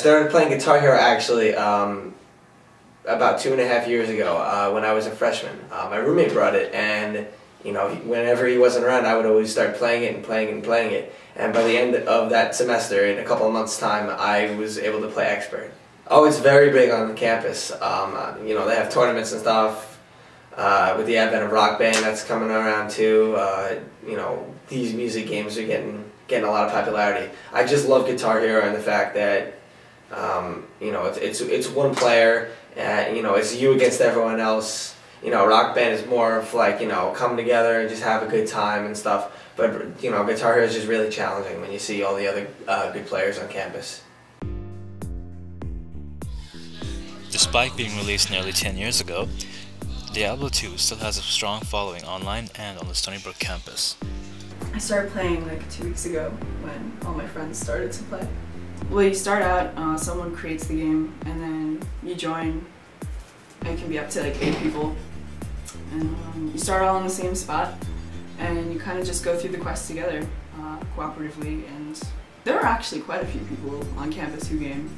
started playing Guitar Hero actually about 2.5 years ago when I was a freshman. My roommate brought it, and you know, whenever he wasn't around, I would always start playing it and playing it and playing it. And by the end of that semester, in a couple of months' time, I was able to play expert. Oh, it's very big on the campus. You know, they have tournaments and stuff. With the advent of Rock Band, that's coming around too. You know, these music games are getting a lot of popularity. I just love Guitar Hero and the fact that you know, it's one player. You know, it's you against everyone else. You know, Rock Band is more of like, you know, come together and just have a good time and stuff. But, you know, Guitar Hero is just really challenging when you see all the other good players on campus. Despite being released nearly 10 years ago, Diablo 2 still has a strong following online and on the Stony Brook campus. I started playing like 2 weeks ago when all my friends started to play. Well, you start out, someone creates the game, and then you join. It can be up to like 8 people. And you start all in the same spot, and you kind of just go through the quests together, cooperatively. And there are actually quite a few people on campus who game,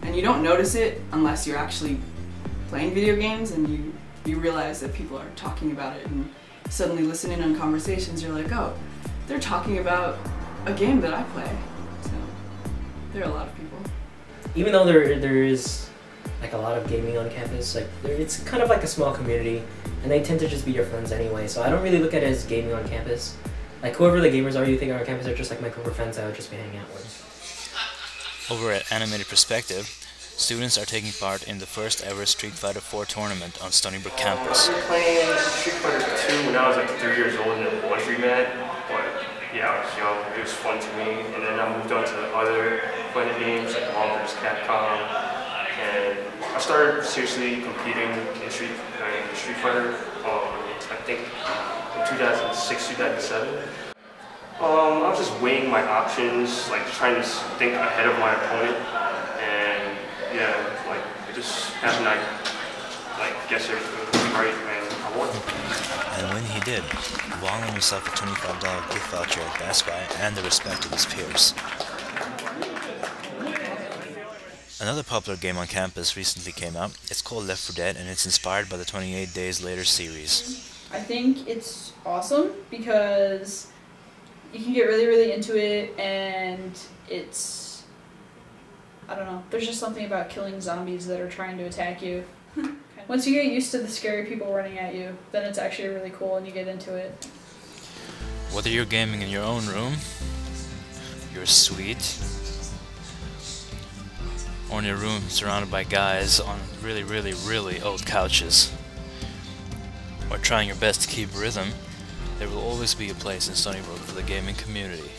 and you don't notice it unless you're actually playing video games and you realize that people are talking about it, and suddenly listening on conversations, you're like, oh, they're talking about a game that I play. So there are a lot of people. Even though there is like a lot of gaming on campus, like it's kind of like a small community, and they tend to just be your friends anyway, so I don't really look at it as gaming on campus. Like whoever the gamers are you think are on campus are just like my group of friends I would just be hanging out with. Over at Animated Perspective, students are taking part in the first ever Street Fighter 4 tournament on Stony Brook campus. I was playing Street Fighter 2 when I was like 3 years old in a laundromat, but yeah, I was young, it was fun to me, and then I moved on to other fun games like Marvel vs. Capcom, and I started seriously competing in Street Fighter, I think in 2006, 2007. I was just weighing my options, like trying to think ahead of my opponent, and yeah, like it just happened. I guess everything was right, and I won. And when he did, walling himself a $25 gift voucher at Best Buy and the respect of his peers. Another popular game on campus recently came out. It's called Left 4 Dead, and it's inspired by the 28 Days Later series. I think it's awesome because you can get really, really into it, and it's, I don't know, there's just something about killing zombies that are trying to attack you. Once you get used to the scary people running at you, then it's actually really cool and you get into it. Whether you're gaming in your own room, your suite, or in your room surrounded by guys on really, really, really old couches, or trying your best to keep rhythm, there will always be a place in Stony Brook for the gaming community.